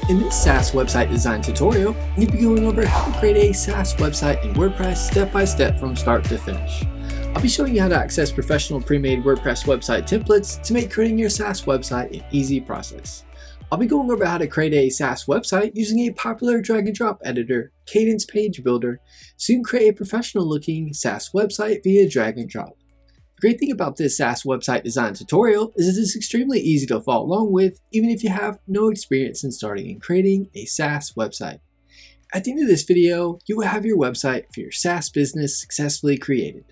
In this SaaS website design tutorial, we'll be going over how to create a SaaS website in WordPress step by step from start to finish. I'll be showing you how to access professional pre-made WordPress website templates to make creating your SaaS website an easy process. I'll be going over how to create a SaaS website using a popular drag and drop editor, Cadence Page Builder, so you can create a professional looking SaaS website via drag and drop. The great thing about this SaaS website design tutorial is it is extremely easy to follow along with, even if you have no experience in starting and creating a SaaS website. At the end of this video, you will have your website for your SaaS business successfully created.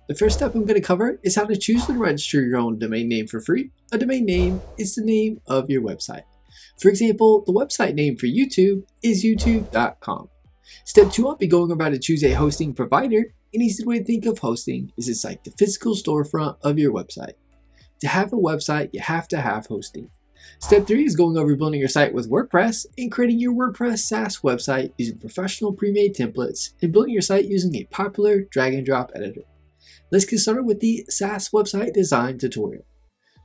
The first step I'm going to cover is how to choose and register your own domain name for free. A domain name is the name of your website. For example, the website name for YouTube is youtube.com. Step 2, I'll be going over how to choose a hosting provider. An easy way to think of hosting is it's like the physical storefront of your website. To have a website, you have to have hosting. Step 3 is going over building your site with WordPress and creating your WordPress SaaS website using professional pre-made templates and building your site using a popular drag and drop editor. Let's get started with the SaaS website design tutorial.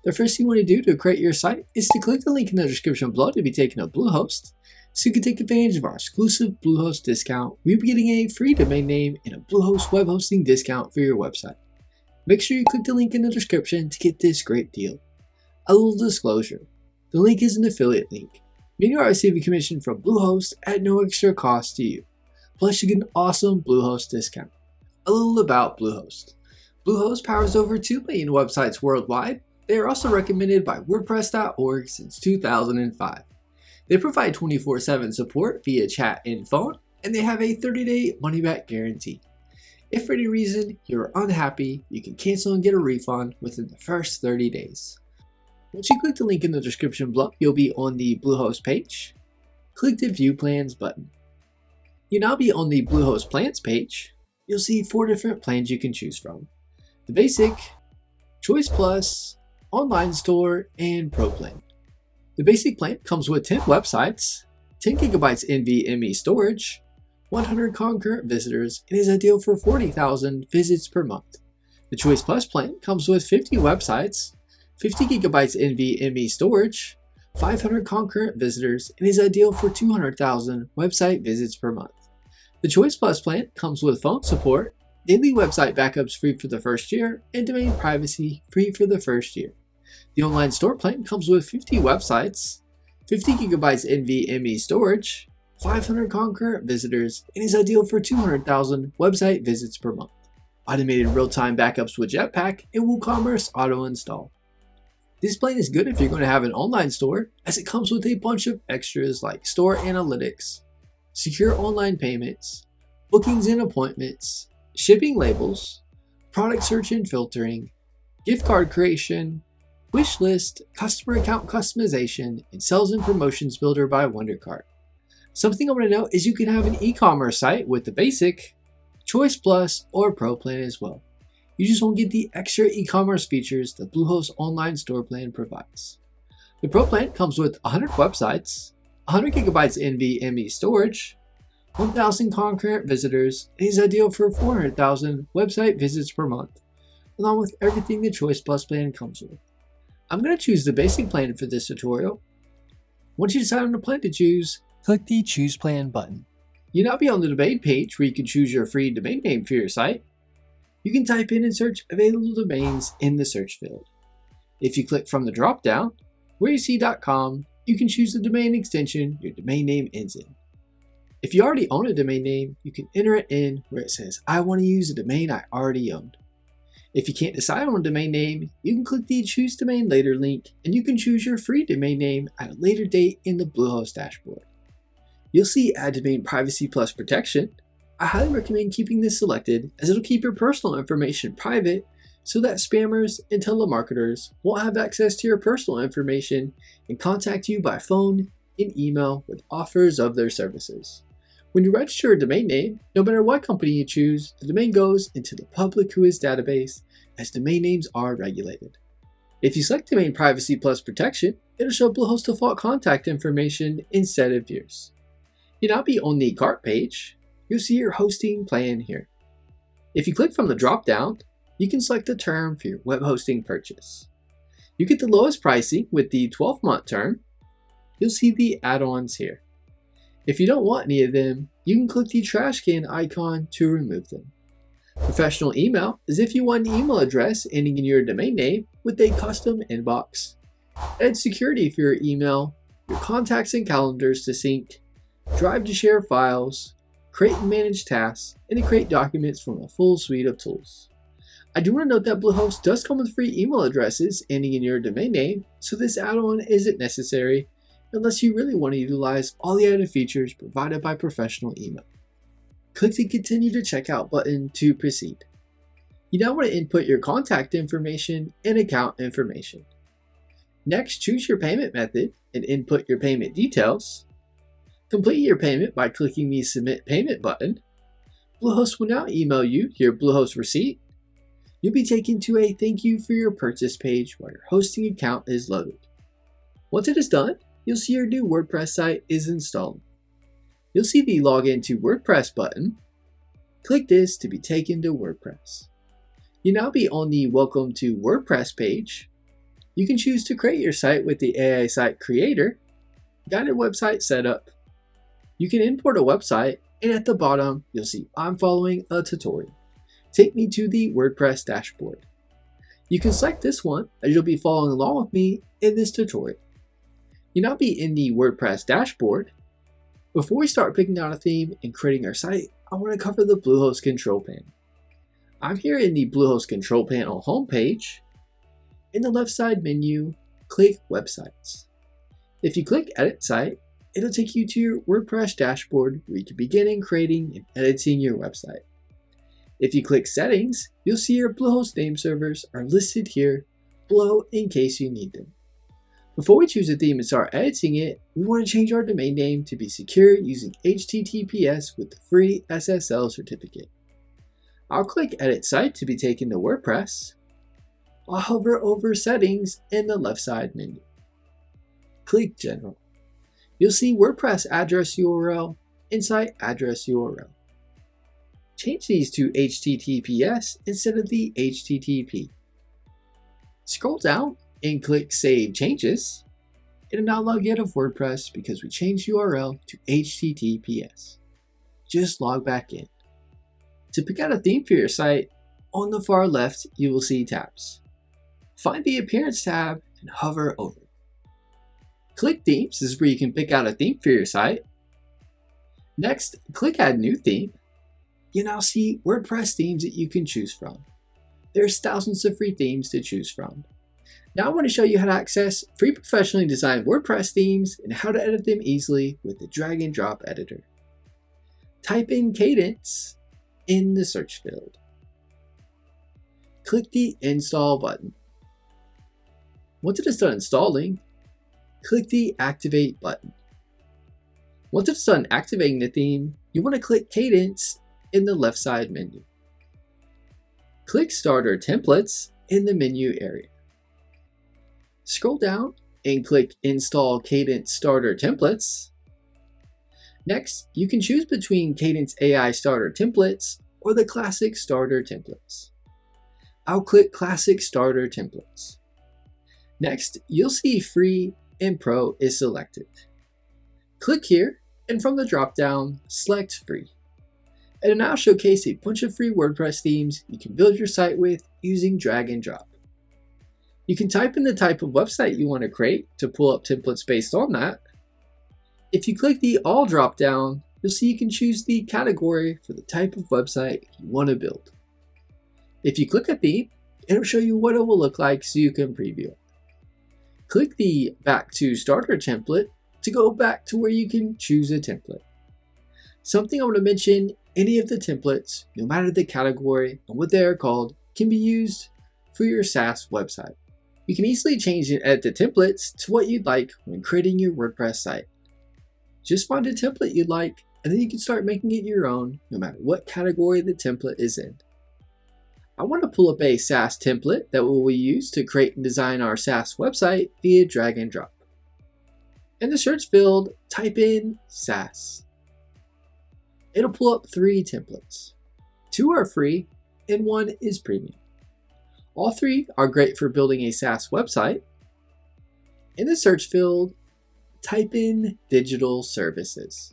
The first thing you want to do to create your site is to click the link in the description below to be taken to Bluehost, so you can take advantage of our exclusive Bluehost discount. We'll be getting a free domain name and a Bluehost web hosting discount for your website. Make sure you click the link in the description to get this great deal. A little disclosure, the link is an affiliate link, meaning you are receiving commission from Bluehost at no extra cost to you. Plus you get an awesome Bluehost discount. A little about Bluehost. Bluehost powers over 2 million websites worldwide. They are also recommended by WordPress.org since 2005. They provide 24/7 support via chat and phone, and they have a 30-day money-back guarantee. If for any reason you're unhappy, you can cancel and get a refund within the first 30 days. Once you click the link in the description below, you'll be on the Bluehost page. Click the View Plans button. You'll now be on the Bluehost Plans page. You'll see 4 different plans you can choose from: the Basic, Choice Plus, Online Store, and Pro Plan. The basic plan comes with 10 websites, 10 gigabytes NVMe storage, 100 concurrent visitors, and is ideal for 40,000 visits per month. The Choice Plus plan comes with 50 websites, 50 gigabytes NVMe storage, 500 concurrent visitors, and is ideal for 200,000 website visits per month. The Choice Plus plan comes with phone support, daily website backups free for the first year, and domain privacy free for the first year. The Online Store plan comes with 50 websites, 50 gigabytes NVMe storage, 500 concurrent visitors, and is ideal for 200,000 website visits per month. Automated real-time backups with Jetpack and WooCommerce auto install. This plan is good if you're going to have an online store, as it comes with a bunch of extras like store analytics, secure online payments, bookings and appointments, shipping labels, product search and filtering, gift card creation, wish list, customer account customization, and sales and promotions builder by WonderCart. Something I want to note is you can have an e-commerce site with the Basic, Choice Plus, or Pro plan as well. You just won't get the extra e-commerce features the Bluehost Online Store plan provides. The Pro plan comes with 100 websites, 100 gigabytes NVMe storage, 1,000 concurrent visitors, and is ideal for 400,000 website visits per month, along with everything the Choice Plus plan comes with. I'm going to choose the basic plan for this tutorial. Once you decide on the plan to choose, click the Choose Plan button. You'll now be on the domain page where you can choose your free domain name for your site. You can type in and search available domains in the search field. If you click from the drop down, where you see .com, you can choose the domain extension your domain name ends in. If you already own a domain name, you can enter it in where it says, I want to use a domain I already owned. If you can't decide on a domain name, you can click the Choose Domain Later link, and you can choose your free domain name at a later date in the Bluehost dashboard. You'll see Add Domain Privacy Plus Protection. I highly recommend keeping this selected, as it'll keep your personal information private so that spammers and telemarketers won't have access to your personal information and contact you by phone and email with offers of their services. When you register a domain name, no matter what company you choose, the domain goes into the public whois database, as domain names are regulated. If you select Domain Privacy Plus Protection, it'll show Bluehost default contact information instead of yours. You'll now be on the cart page. You'll see your hosting plan here. If you click from the drop down, you can select the term for your web hosting purchase. You get the lowest pricing with the 12-month term. You'll see the add-ons here. If you don't want any of them, you can click the trash can icon to remove them. Professional email is if you want an email address ending in your domain name with a custom inbox. Add security for your email, your contacts and calendars to sync, drive to share files, create and manage tasks, and to create documents from a full suite of tools. I do want to note that Bluehost does come with free email addresses ending in your domain name, so this add-on isn't necessary unless you really want to utilize all the added features provided by professional email. Click the Continue to Checkout button to proceed. You now want to input your contact information and account information. Next, choose your payment method and input your payment details. Complete your payment by clicking the Submit Payment button. Bluehost will now email you your Bluehost receipt. You'll be taken to a thank you for your purchase page while your hosting account is loaded. Once it is done, you'll see your new WordPress site is installed. You'll see the Login to WordPress button. Click this to be taken to WordPress. You'll now be on the Welcome to WordPress page. You can choose to create your site with the AI Site Creator, Guided Website Setup. You can import a website, and at the bottom, you'll see I'm following a tutorial. Take me to the WordPress dashboard. You can select this one as you'll be following along with me in this tutorial. You'll now be in the WordPress dashboard. Before we start picking out a theme and creating our site, I want to cover the Bluehost control panel. I'm here in the Bluehost control panel homepage. In the left side menu, click Websites. If you click Edit Site, it'll take you to your WordPress dashboard where you can begin creating and editing your website. If you click Settings, you'll see your Bluehost name servers are listed here below in case you need them. Before we choose a theme and start editing it, we want to change our domain name to be secure using HTTPS with the free SSL certificate. I'll click Edit Site to be taken to WordPress. I'll hover over Settings in the left side menu. Click General. You'll see WordPress address URL and site address URL. Change these to HTTPS instead of the HTTP. Scroll down and click Save Changes. It'll now log you out of WordPress because we changed URL to HTTPS. Just log back in. To pick out a theme for your site, on the far left you will see tabs. Find the Appearance tab and hover over it. Click Themes. This is where you can pick out a theme for your site. Next, click Add New Theme. You now see WordPress themes that you can choose from. There's thousands of free themes to choose from. Now I want to show you how to access free professionally designed WordPress themes and how to edit them easily with the drag and drop editor. Type in Cadence in the search field. Click the Install button. Once it is done installing, click the Activate button. Once it's done activating the theme, you want to click Cadence in the left side menu. Click Starter Templates in the menu area. Scroll down and click Install Cadence Starter Templates. Next, you can choose between Cadence AI Starter Templates or the Classic Starter Templates. I'll click Classic Starter Templates. Next, you'll see Free and Pro is selected. Click here, and from the drop-down, select Free. It'll now showcase a bunch of free WordPress themes you can build your site with using drag and drop. You can type in the type of website you want to create to pull up templates based on that. If you click the All drop-down, you'll see you can choose the category for the type of website you want to build. If you click a theme, it'll show you what it will look like so you can preview it. Click the Back to Starter template to go back to where you can choose a template. Something I want to mention, any of the templates, no matter the category and what they are called, can be used for your SaaS website. You can easily change and edit the templates to what you'd like when creating your WordPress site. Just find a template you like, and then you can start making it your own, no matter what category the template is in. I want to pull up a SaaS template that we will use to create and design our SaaS website via drag and drop. In the search field, type in SaaS. It'll pull up 3 templates. 2 are free and 1 is premium. All 3 are great for building a SaaS website. In the search field, type in Digital Services.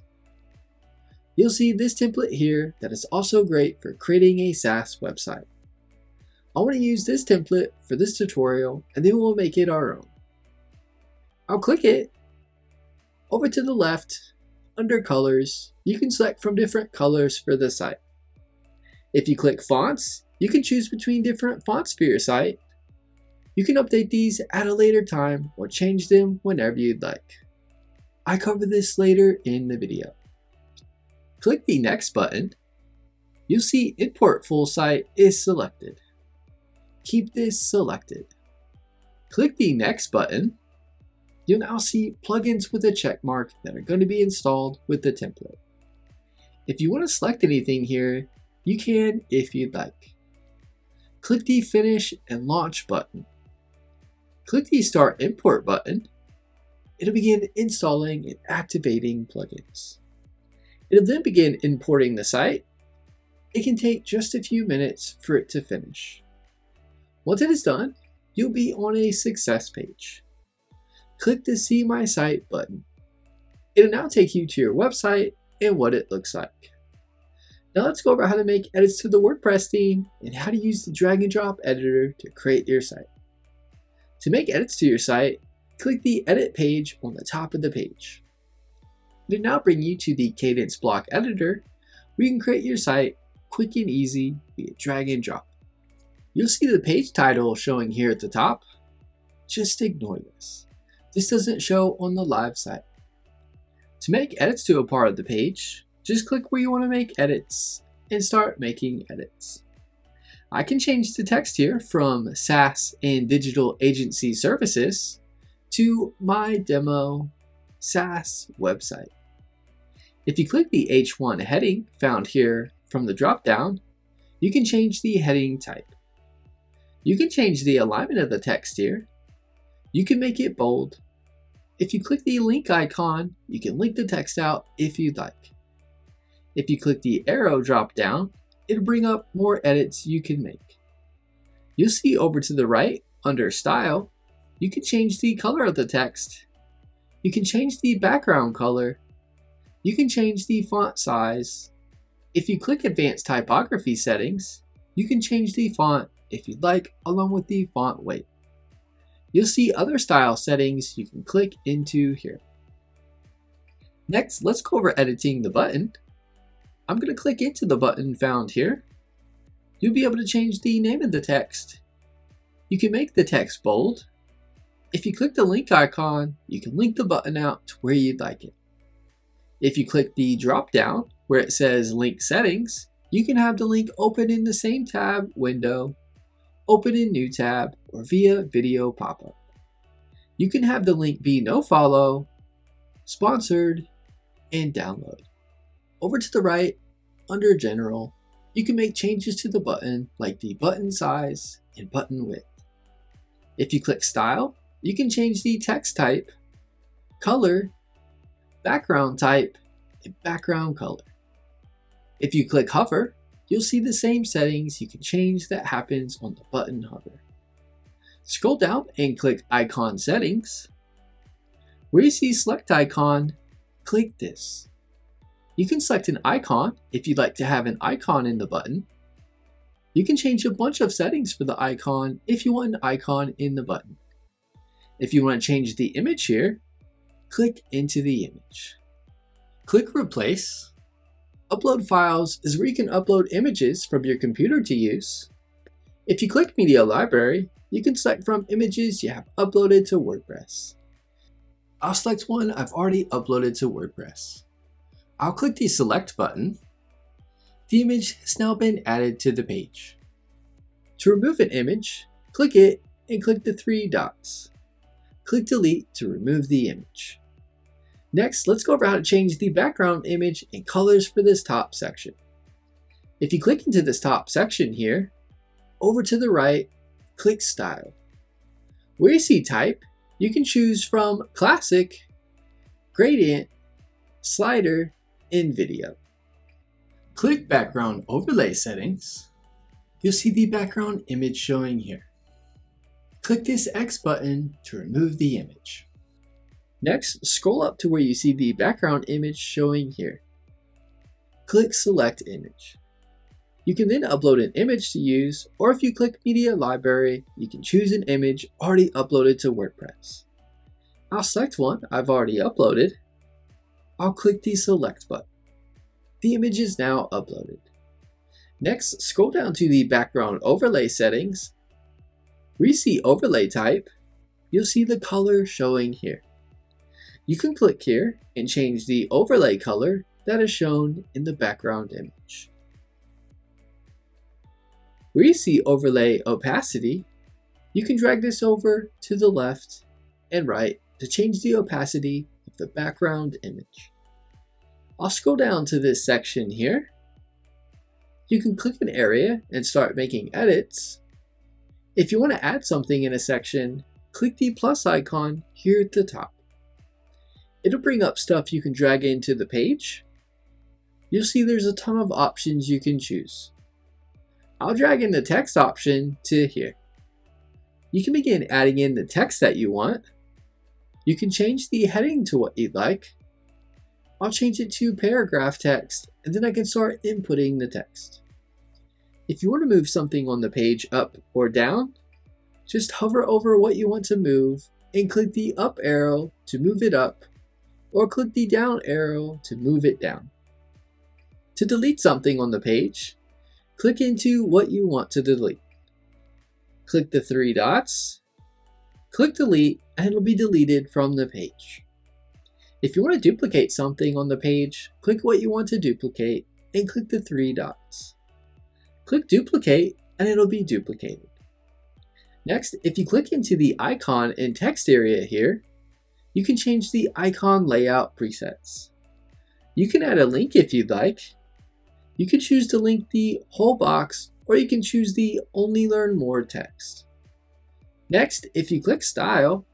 you'll see this template here that is also great for creating a SaaS website. I want to use this template for this tutorial, and then we'll make it our own. I'll click it. Over to the left, under colors, you can select from different colors for the site. If you click fonts, you can choose between different fonts for your site. You can update these at a later time or change them whenever you'd like. I cover this later in the video. Click the next button. You'll see Import Full Site is selected. Keep this selected. Click the next button. You'll now see plugins with a check mark that are going to be installed with the template. If you want to select anything here, you can if you'd like. Click the Finish and Launch button. Click the Start Import button. It'll begin installing and activating plugins. It'll then begin importing the site. It can take just a few minutes for it to finish. Once it is done, you'll be on a success page. Click the See My Site button. It'll now take you to your website and what it looks like. Now let's go over how to make edits to the WordPress theme and how to use the drag and drop editor to create your site. To make edits to your site, click the Edit page on the top of the page. It'll now bring you to the Cadence block editor where you can create your site quick and easy via drag and drop. You'll see the page title showing here at the top. Just ignore this. This doesn't show on the live site. To make edits to a part of the page, just click where you want to make edits and start making edits. I can change the text here from SaaS and Digital Agency Services to My Demo SaaS Website. If you click the H1 heading found here from the drop-down, you can change the heading type. You can change the alignment of the text here. You can make it bold. If you click the link icon, you can link the text out if you'd like. If you click the arrow drop down, it'll bring up more edits you can make. You'll see over to the right, under Style, you can change the color of the text. You can change the background color. You can change the font size. If you click Advanced Typography Settings, you can change the font if you'd like, along with the font weight. You'll see other style settings you can click into here. Next, let's go over editing the button. I'm going to click into the button found here. You'll be able to change the name of the text. You can make the text bold. If you click the link icon, you can link the button out to where you'd like it. If you click the drop down where it says Link Settings, you can have the link open in the same tab window, open in New tab, or via video pop-up. You can have the link be no follow, sponsored, and download. Over to the right, under General, you can make changes to the button like the button size and button width. If you click Style, you can change the text type, color, background type, and background color. If you click Hover, you'll see the same settings you can change that happens on the button hover. Scroll down and click Icon Settings. Where you see Select Icon, click this. You can select an icon if you'd like to have an icon in the button. You can change a bunch of settings for the icon if you want an icon in the button. If you want to change the image here, click into the image. Click Replace. Upload Files is where you can upload images from your computer to use. If you click Media Library, you can select from images you have uploaded to WordPress. I'll select one I've already uploaded to WordPress. I'll click the Select button. The image has now been added to the page. To remove an image, click it and click the three dots. Click Delete to remove the image. Next, let's go over how to change the background image and colors for this top section. If you click into this top section here, over to the right, click Style. Where you see Type, you can choose from Classic, Gradient, Slider, and Video. Click Background Overlay Settings. You'll see the background image showing here. Click this X button to remove the image. Next, scroll up to where you see the background image showing here. click Select Image. You can then upload an image to use, or if you click Media Library, you can choose an image already uploaded to WordPress. I'll select one I've already uploaded. I'll click the Select button. The image is now uploaded. Next, scroll down to the background overlay settings. Where you see overlay type, you'll see the color showing here. You can click here and change the overlay color that is shown in the background image. Where you see overlay opacity, you can drag this over to the left and right to change the opacity of the background image. I'll scroll down to this section here. You can click an area and start making edits. If you want to add something in a section, click the plus icon here at the top. It'll bring up stuff you can drag into the page. You'll see there's a ton of options you can choose. I'll drag in the text option to here. You can begin adding in the text that you want. You can change the heading to what you'd like. I'll change it to paragraph text, and then I can start inputting the text. If you want to move something on the page up or down, just hover over what you want to move and click the up arrow to move it up, or click the down arrow to move it down. To delete something on the page, click into what you want to delete. Click the three dots, click delete, and it'll be deleted from the page. If you want to duplicate something on the page, click what you want to duplicate and click the three dots. Click duplicate and it'll be duplicated. Next, if you click into the icon and text area here, you can change the icon layout presets. You can add a link if you'd like. You can choose to link the whole box, or you can choose the Only Learn More text. Next, if you click Style,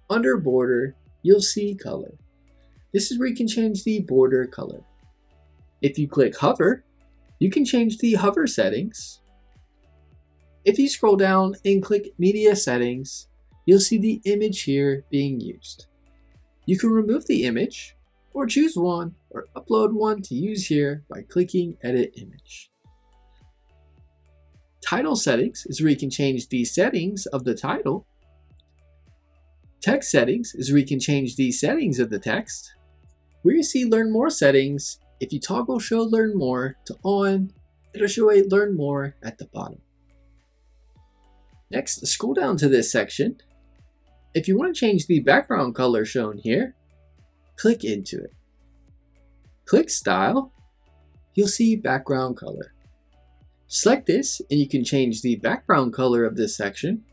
under Border, you'll see Color. This is where you can change the border color. If you click Hover, you can change the hover settings. If you scroll down and click Media Settings, you'll see the image here being used. You can remove the image, or choose one, or upload one to use here by clicking Edit Image. Title Settings is where you can change the settings of the title. Text Settings is where you can change the settings of the text. Where you see Learn More settings, if you toggle Show Learn More to on, it'll show a Learn More at the bottom. Next, scroll down to this section. If you want to change the background color shown here, click into it. Click Style, you'll see Background Color. Select this and you can change the background color of this section.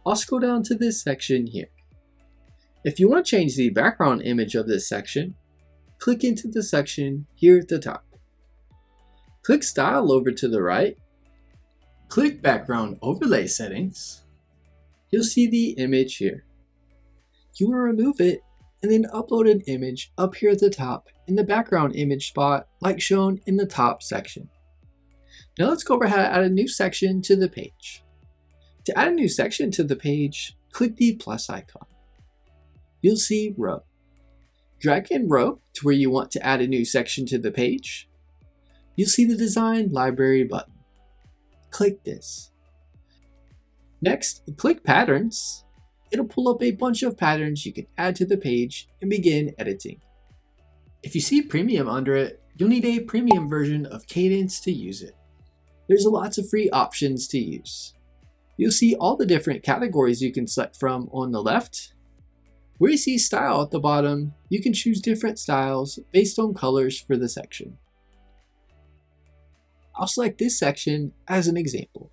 I'll scroll down to this section here. If you want to change the background image of this section, click into the section here at the top. Click Style over to the right. Click Background Overlay Settings. You'll see the image here. You want to remove it and then upload an image up here at the top in the background image spot like shown in the top section. Now let's go over how to add a new section to the page. To add a new section to the page, click the plus icon. You'll see Row. Drag in Row to where you want to add a new section to the page. You'll see the Design Library button. Click this. Next, click Patterns. It'll pull up a bunch of patterns you can add to the page and begin editing. If you see Premium under it, you'll need a premium version of Cadence to use it. There's lots of free options to use. You'll see all the different categories you can select from on the left. Where you see Style at the bottom, you can choose different styles based on colors for the section. I'll select this section as an example.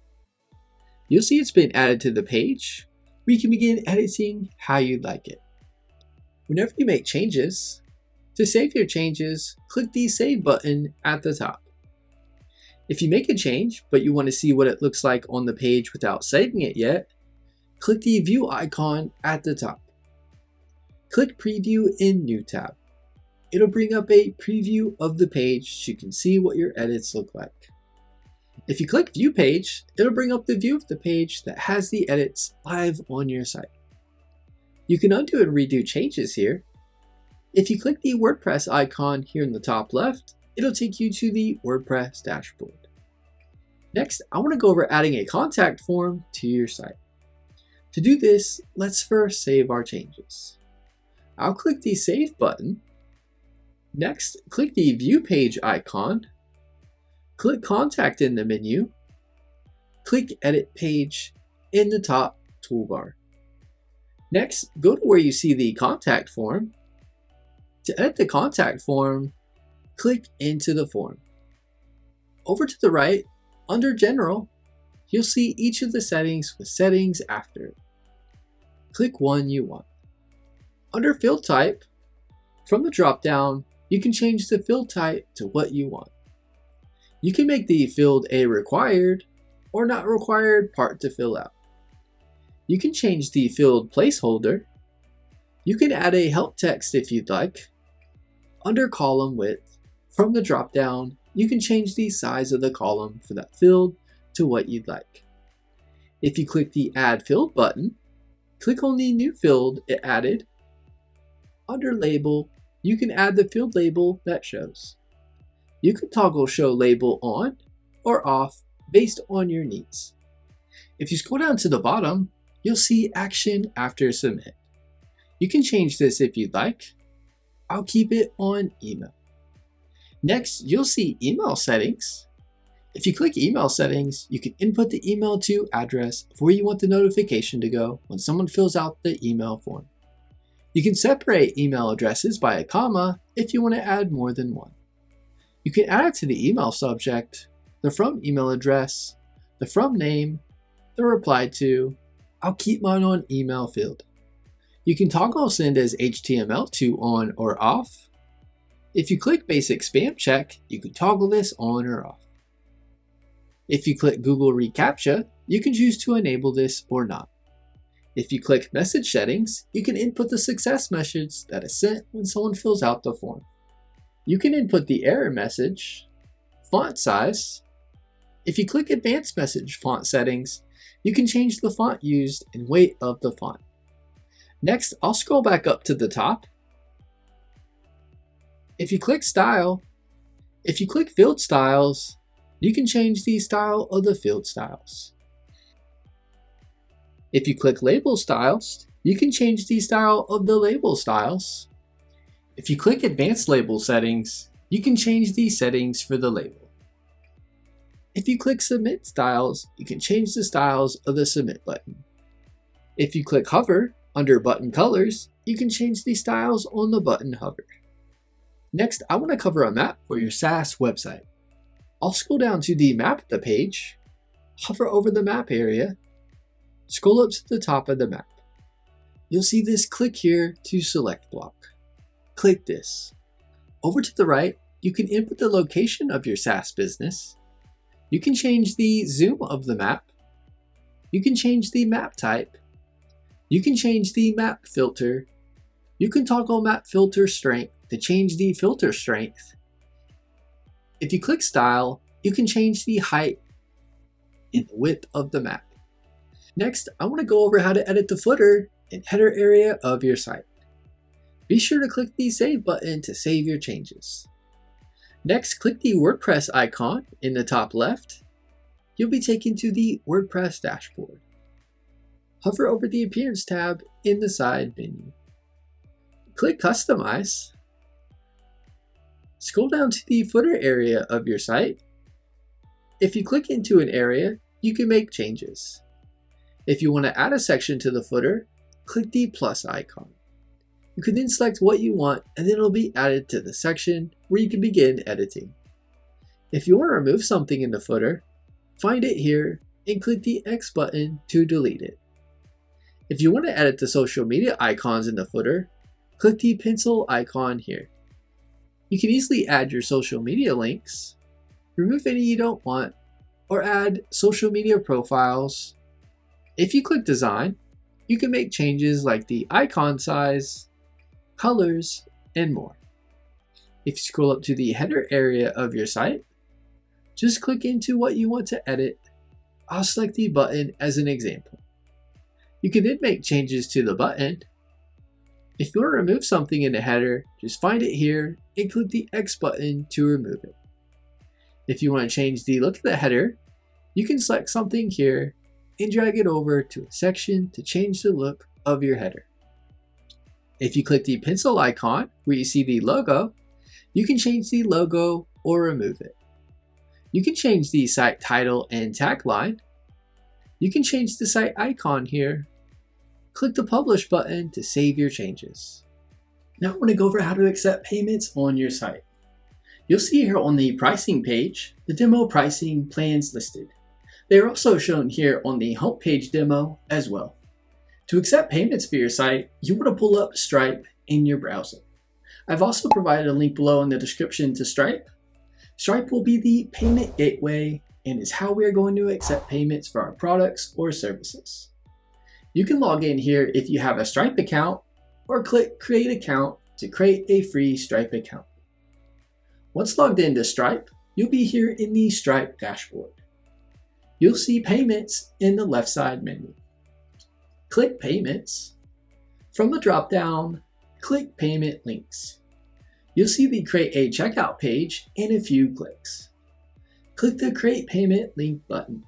You'll see it's been added to the page, where you can begin editing how you'd like it. Whenever you make changes, to save your changes, click the Save button at the top. If you make a change, but you want to see what it looks like on the page without saving it yet, click the View icon at the top. Click Preview in New tab. It'll bring up a preview of the page so you can see what your edits look like. If you click View Page, it'll bring up the view of the page that has the edits live on your site. You can undo and redo changes here. If you click the WordPress icon here in the top left, it'll take you to the WordPress dashboard. Next, I want to go over adding a contact form to your site. To do this, let's first save our changes. I'll click the Save button. Next, click the View Page icon. Click Contact in the menu. Click Edit Page in the top toolbar. Next, go to where you see the contact form. To edit the contact form, click into the form. Over to the right, under General, you'll see each of the settings with settings after it. Click one you want. Under Field Type, from the drop-down, you can change the field type to what you want. You can make the field a required or not required part to fill out. You can change the field placeholder. You can add a help text if you'd like. Under column width, from the drop-down, you can change the size of the column for that field to what you'd like. If you click the Add Field button, click on the new field it added. Under Label, you can add the field label that shows. You can toggle Show Label on or off based on your needs. If you scroll down to the bottom, you'll see Action After Submit. You can change this if you'd like. I'll keep it on Email. Next, you'll see Email Settings. If you click Email Settings, you can input the email to address of where you want the notification to go when someone fills out the email form. You can separate email addresses by a comma if you want to add more than one. You can add it to the email subject, the from email address, the from name, the reply to. I'll keep mine on email field. You can toggle send as HTML to on or off. If you click basic spam check, you can toggle this on or off. If you click Google reCAPTCHA, you can choose to enable this or not. If you click message settings, you can input the success message that is sent when someone fills out the form. You can input the error message, font size. If you click advanced message font settings, you can change the font used and weight of the font. Next, I'll scroll back up to the top. If you click Style, if you click Field Styles, you can change the style of the field styles. If you click Label Styles, you can change the style of the label styles. If you click Advanced Label Settings, you can change the settings for the label. If you click Submit Styles, you can change the styles of the Submit button. If you click Hover under Button Colors, you can change the styles on the button hover. Next, I want to cover a map for your SaaS website. I'll scroll down to the map of the page, hover over the map area, scroll up to the top of the map. You'll see this click here to select block. Click this. Over to the right, you can input the location of your SaaS business. You can change the zoom of the map. You can change the map type. You can change the map filter. You can toggle map filter strength to change the filter strength. If you click Style, you can change the height and the width of the map. Next, I want to go over how to edit the footer and header area of your site. Be sure to click the Save button to save your changes. Next, click the WordPress icon in the top left. You'll be taken to the WordPress dashboard. Hover over the Appearance tab in the side menu. Click Customize. Scroll down to the footer area of your site. If you click into an area, you can make changes. If you want to add a section to the footer, click the plus icon. You can then select what you want and then it'll be added to the section where you can begin editing. If you want to remove something in the footer, find it here and click the X button to delete it. If you want to edit the social media icons in the footer, click the pencil icon here. You can easily add your social media links, remove any you don't want, or add social media profiles. If you click Design, you can make changes like the icon size, colors, and more. If you scroll up to the header area of your site, just click into what you want to edit. I'll select the button as an example. You can then make changes to the button. If you want to remove something in the header, just find it here and click the X button to remove it. If you want to change the look of the header, you can select something here and drag it over to a section to change the look of your header. If you click the pencil icon where you see the logo, you can change the logo or remove it. You can change the site title and tagline. You can change the site icon here. Click the Publish button to save your changes. Now I want to go over how to accept payments on your site. You'll see here on the pricing page, the demo pricing plans listed. They are also shown here on the homepage demo as well. To accept payments for your site, you want to pull up Stripe in your browser. I've also provided a link below in the description to Stripe. Stripe will be the payment gateway and is how we are going to accept payments for our products or services. You can log in here if you have a Stripe account or click Create Account to create a free Stripe account. Once logged into Stripe, you'll be here in the Stripe dashboard. You'll see Payments in the left side menu. Click Payments. From the drop-down, click Payment Links. You'll see the Create a Checkout page in a few clicks. Click the Create Payment Link button.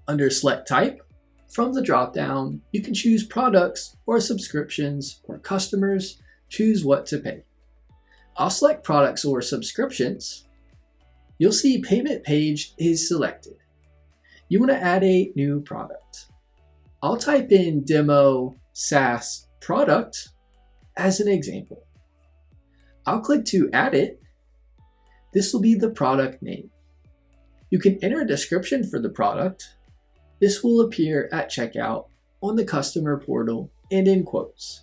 Under Select Type, from the drop-down, you can choose products or subscriptions or customers. Choose what to pay. I'll select products or subscriptions. You'll see Payment Page is selected. You want to add a new product. I'll type in Demo SaaS Product as an example. I'll click to add it. This will be the product name. You can enter a description for the product. This will appear at checkout on the customer portal and in quotes.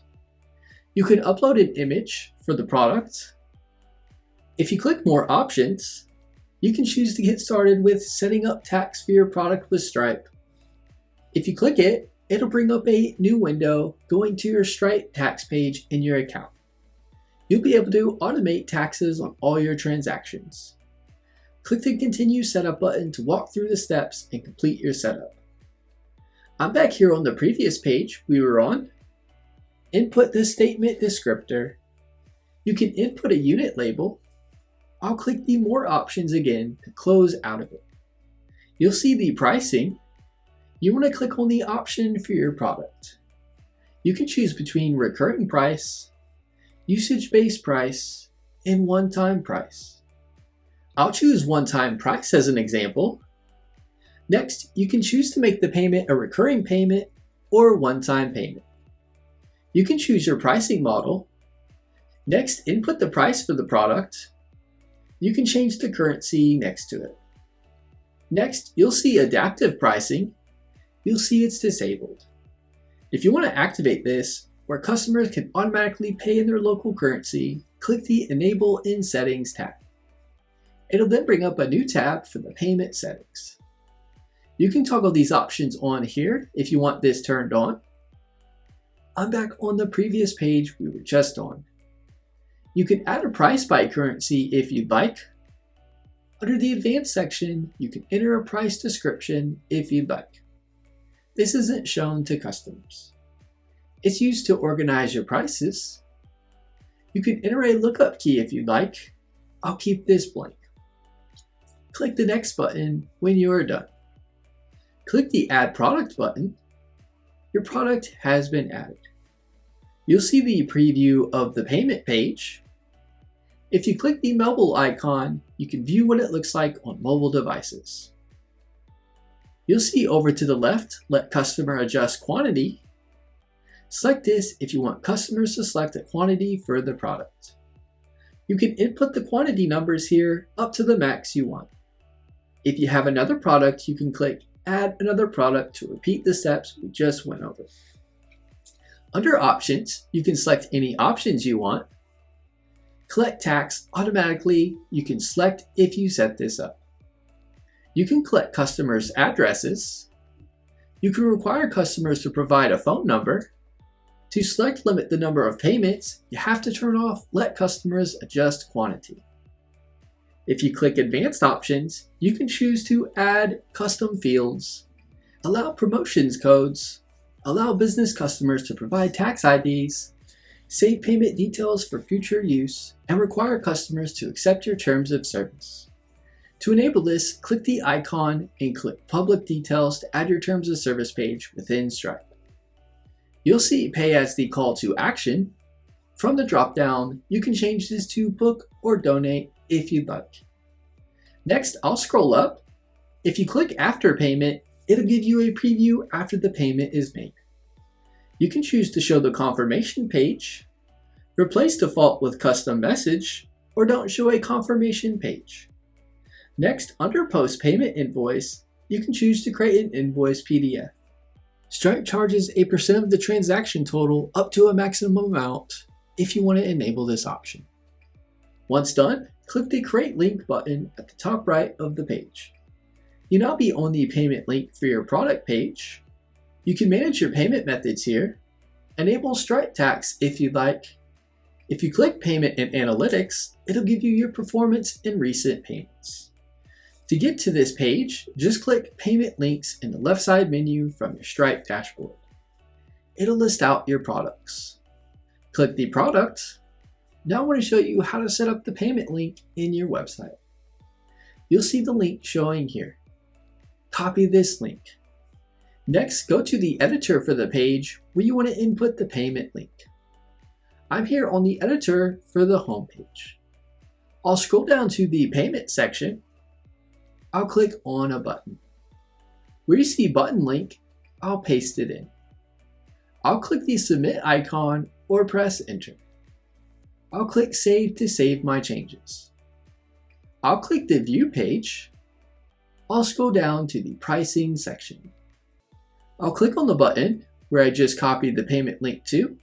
You can upload an image for the product. If you click More Options, you can choose to get started with setting up tax for your product with Stripe. If you click it, it'll bring up a new window going to your Stripe tax page in your account. You'll be able to automate taxes on all your transactions. Click the Continue Setup button to walk through the steps and complete your setup. I'm back here on the previous page we were on. Input the statement descriptor. You can input a unit label. I'll click the More Options again to close out of it. You'll see the pricing. You want to click on the option for your product. You can choose between recurring price, usage-based price, and one-time price. I'll choose one-time price as an example. Next, you can choose to make the payment a recurring payment or a one-time payment. You can choose your pricing model. Next, input the price for the product. You can change the currency next to it. Next, you'll see adaptive pricing. You'll see it's disabled. If you want to activate this, where customers can automatically pay in their local currency, click the Enable in Settings tab. It'll then bring up a new tab for the payment settings. You can toggle these options on here if you want this turned on. I'm back on the previous page we were just on. You can add a price by currency if you'd like. Under the Advanced section, you can enter a price description if you'd like. This isn't shown to customers. It's used to organize your prices. You can enter a lookup key if you'd like. I'll keep this blank. Click the Next button when you are done. Click the Add Product button. Your product has been added. You'll see the preview of the payment page. If you click the mobile icon, you can view what it looks like on mobile devices. You'll see over to the left, Let Customer Adjust Quantity. Select this if you want customers to select a quantity for the product. You can input the quantity numbers here up to the max you want. If you have another product, you can click Add Another Product to repeat the steps we just went over. Under Options, you can select any options you want. Collect tax automatically. You can select if you set this up. You can collect customers' addresses. You can require customers to provide a phone number. To select Limit the number of payments, you have to turn off Let Customers Adjust Quantity. If you click Advanced Options, you can choose to add custom fields, allow promotions codes, allow business customers to provide tax IDs, save payment details for future use, and require customers to accept your terms of service. To enable this, click the icon and click Public Details to add your terms of service page within Stripe. You'll see Pay as the call to action. From the drop-down, you can change this to Book or Donate if you'd like. Next, I'll scroll up. If you click After Payment, it'll give you a preview after the payment is made. You can choose to show the confirmation page, replace default with custom message, or don't show a confirmation page. Next, under Post Payment Invoice, you can choose to create an invoice PDF. Stripe charges a % of the transaction total up to a maximum amount if you want to enable this option. Once done, click the Create Link button at the top right of the page. You'll now be on the payment link for your product page. You can manage your payment methods here, enable Stripe Tax if you'd like. If you click Payment and Analytics, it'll give you your performance and recent payments. To get to this page, just click Payment Links in the left side menu from your Stripe dashboard. It'll list out your products. Click the product. Now I want to show you how to set up the payment link in your website. You'll see the link showing here. Copy this link. Next, go to the editor for the page where you want to input the payment link. I'm here on the editor for the home page. I'll scroll down to the payment section. I'll click on a button. Where you see button link, I'll paste it in. I'll click the submit icon or press enter. I'll click save to save my changes. I'll click the view page. I'll scroll down to the pricing section. I'll click on the button where I just copied the payment link to.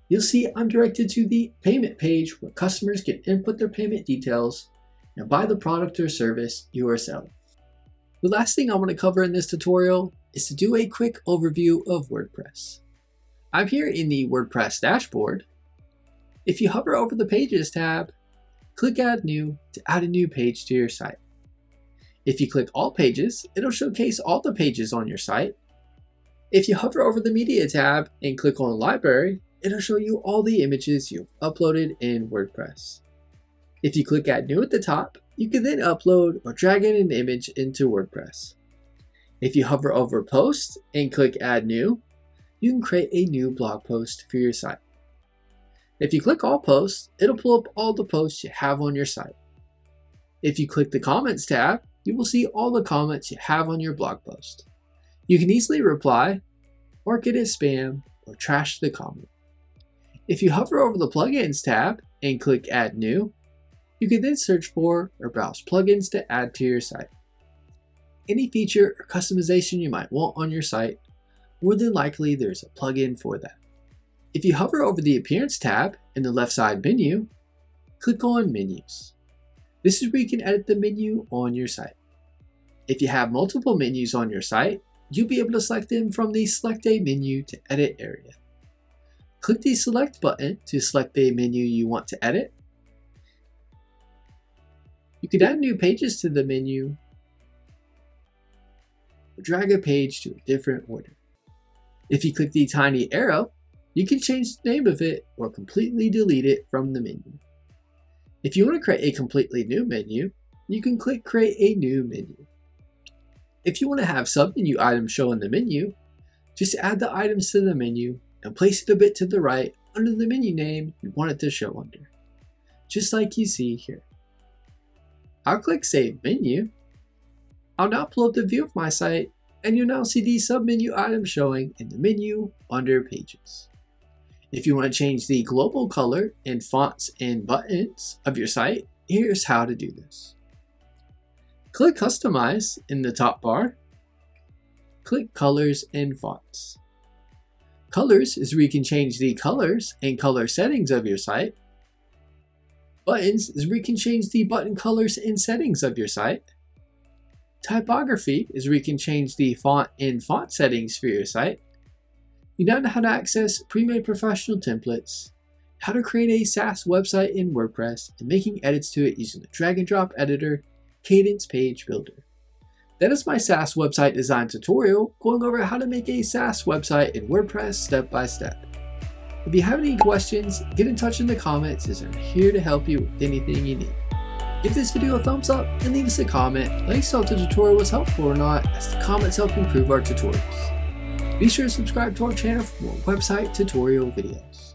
You'll see I'm directed to the payment page where customers can input their payment details and buy the product or service you are selling. The last thing I want to cover in this tutorial is to do a quick overview of WordPress. I'm here in the WordPress dashboard. If you hover over the Pages tab, click Add New to add a new page to your site. If you click All Pages, it'll showcase all the pages on your site. If you hover over the Media tab and click on Library, it'll show you all the images you've uploaded in WordPress. If you click Add New at the top, you can then upload or drag in an image into WordPress. If you hover over Post and click Add New, you can create a new blog post for your site. If you click All Posts, it'll pull up all the posts you have on your site. If you click the Comments tab, you will see all the comments you have on your blog post. You can easily reply, mark it as spam, or trash the comment. If you hover over the Plugins tab and click Add New, you can then search for or browse plugins to add to your site. Any feature or customization you might want on your site, more than likely there's a plugin for that. If you hover over the Appearance tab in the left side menu, click on Menus. This is where you can edit the menu on your site. If you have multiple menus on your site, you'll be able to select them from the Select a Menu to Edit area. Click the Select button to select the menu you want to edit. You can add new pages to the menu or drag a page to a different order. If you click the tiny arrow, you can change the name of it or completely delete it from the menu. If you want to create a completely new menu, you can click Create a New Menu. If you want to have sub-menu items show in the menu, just add the items to the menu and place it a bit to the right under the menu name you want it to show under, just like you see here. I'll click Save Menu. I'll now pull up the view of my site, and you'll now see the sub-menu items showing in the menu under Pages. If you want to change the global color and fonts and buttons of your site, here's how to do this. Click Customize in the top bar. Click Colors and Fonts. Colors is where you can change the colors and color settings of your site. Buttons is where you can change the button colors and settings of your site. Typography is where you can change the font and font settings for your site. You now know how to access pre-made professional templates, how to create a SaaS website in WordPress, and making edits to it using the drag and drop editor, Cadence Page Builder. That is my SaaS website design tutorial going over how to make a SaaS website in WordPress step by step. If you have any questions, get in touch in the comments as I'm here to help you with anything you need. Give this video a thumbs up and leave us a comment. Let us know if the tutorial was helpful or not, as the comments help improve our tutorials. Be sure to subscribe to our channel for more website tutorial videos.